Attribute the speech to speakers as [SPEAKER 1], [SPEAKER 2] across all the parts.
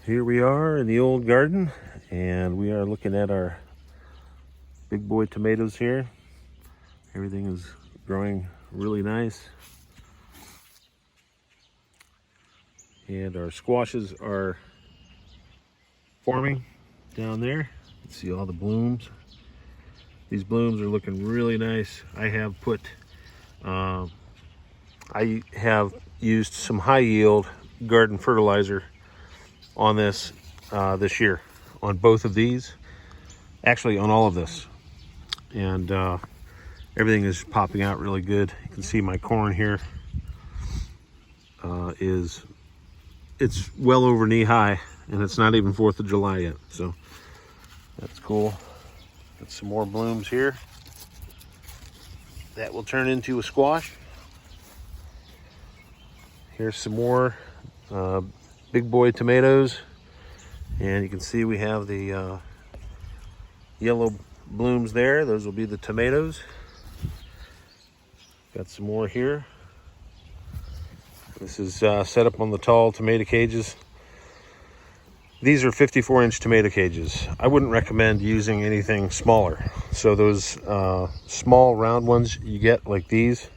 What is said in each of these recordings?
[SPEAKER 1] Here we are in the old garden, and we are looking at our big boy tomatoes here. Everything is growing really nice. And our squashes are forming down there. You can see all the blooms. These blooms are looking really nice. I have used some high yield garden fertilizer on this this year, on both of these, actually on all of this, and everything is popping out really good. You can see my corn here it's well over knee high, and it's not even 4th of July yet, so that's cool. Got some more blooms here that will turn into a squash. Here's some more big boy tomatoes, and you can see we have the yellow blooms there. Those will be the tomatoes. Got some more here. This is set up on the tall tomato cages. These are 54-inch tomato cages. I wouldn't recommend using anything smaller. So those small round ones you get, like these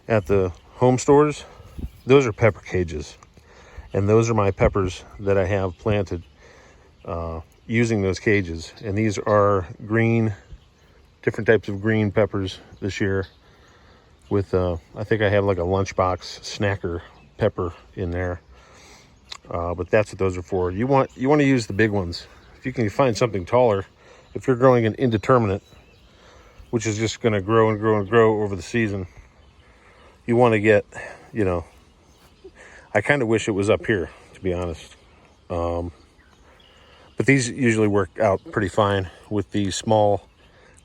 [SPEAKER 1] at the home stores, those are pepper cages. And those are my peppers that I have planted using those cages. And these are green, different types of green peppers this year. With I think I have like a lunchbox snacker pepper in there, but that's what those are for. You want to use the big ones. If you can find something taller, if you're growing an indeterminate, which is just going to grow and grow and grow over the season, you want to get, I kind of wish it was up here, to be honest. But these usually work out pretty fine with the small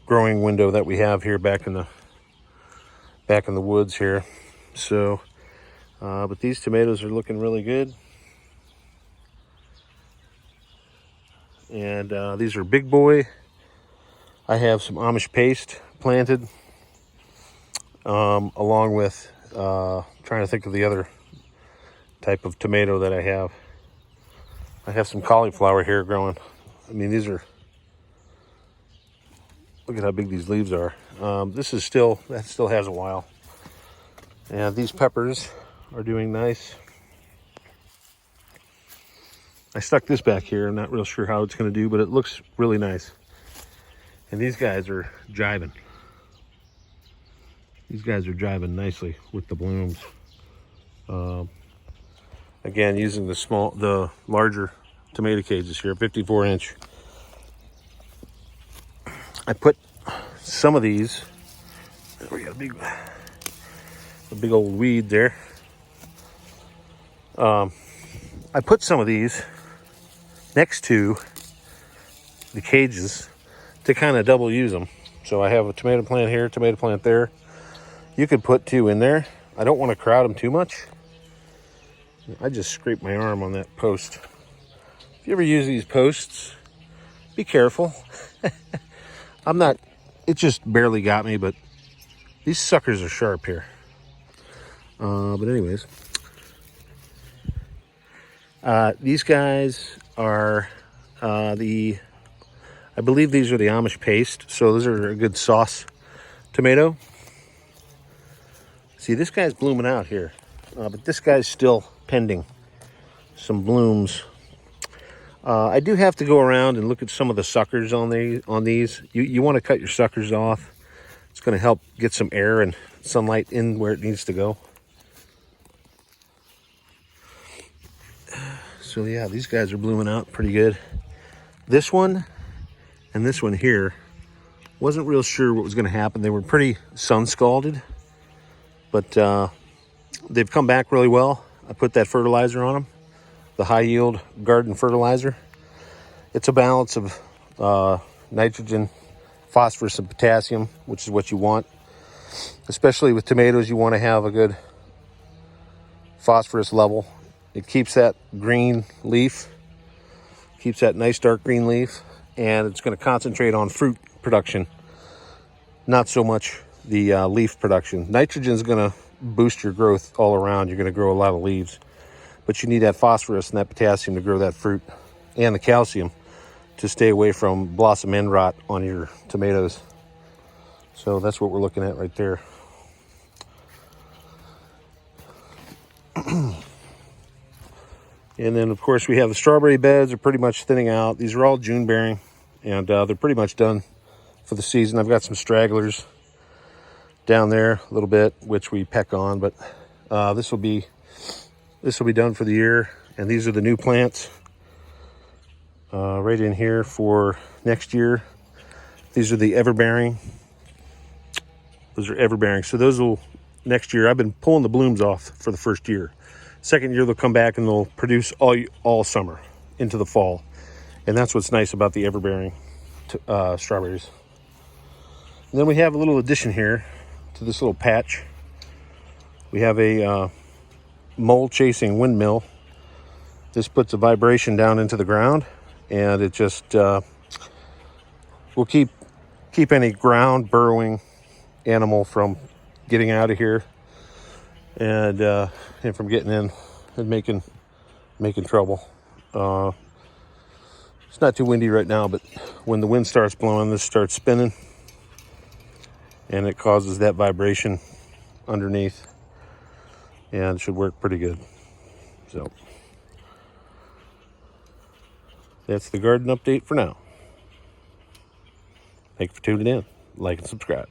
[SPEAKER 1] growing window that we have here back in the woods here. So but these tomatoes are looking really good, and these are big boy. I have some Amish paste planted along with trying to think of the other type of tomato that I have. I have some cauliflower here growing. I mean, these are, look at how big these leaves are. That still has a while. And these peppers are doing nice. I stuck this back here. I'm not real sure how it's going to do, but it looks really nice. And these guys are jiving. These guys are jiving nicely with the blooms. Again, using the larger tomato cages here, 54-inch. I put some of these. We got a big old weed there. I put some of these next to the cages to kind of double use them. So I have a tomato plant here, tomato plant there. You could put 2 in there. I don't want to crowd them too much. I just scraped my arm on that post. If you ever use these posts, be careful. It just barely got me, but these suckers are sharp here. But anyways, these guys are I believe these are the Amish paste. So those are a good sauce tomato. See, this guy's blooming out here, but this guy's still pending some blooms. I do have to go around and look at some of the suckers on these. You want to cut your suckers off. It's going to help get some air and sunlight in where it needs to go. So yeah, these guys are blooming out pretty good. This one and this one here, wasn't real sure what was going to happen. They were pretty sun scalded, but they've come back really well. I put that fertilizer on them, the high yield garden fertilizer. It's a balance of nitrogen, phosphorus, and potassium, which is what you want. Especially with tomatoes, you want to have a good phosphorus level. It keeps that green leaf, keeps that nice dark green leaf, and it's going to concentrate on fruit production, not so much the leaf production. Nitrogen is going to boost your growth all around. You're going to grow a lot of leaves. but you need that phosphorus and that potassium to grow that fruit, and the calcium to stay away from blossom end rot on your tomatoes. So that's what we're looking at right there. And then, of course, we have the strawberry beds are pretty much thinning out. These are all June bearing, and they're pretty much done for the season. I've got some stragglers down there a little bit, which we peck on, but this will be done for the year. And these are the new plants right in here for next year. These are the everbearing. Those are everbearing. So those will, next year, I've been pulling the blooms off for the first year. Second year, they'll come back and they'll produce all summer into the fall. And that's what's nice about the everbearing strawberries. And then we have a little addition here to this little patch. We have a mole chasing windmill. This puts a vibration down into the ground, and it just will keep any ground burrowing animal from getting out of here, and from getting in and making trouble. It's not too windy right now, but when the wind starts blowing, this starts spinning, and it causes that vibration underneath, and it should work pretty good. So that's the garden update for now. Thank you for tuning in. Like and subscribe.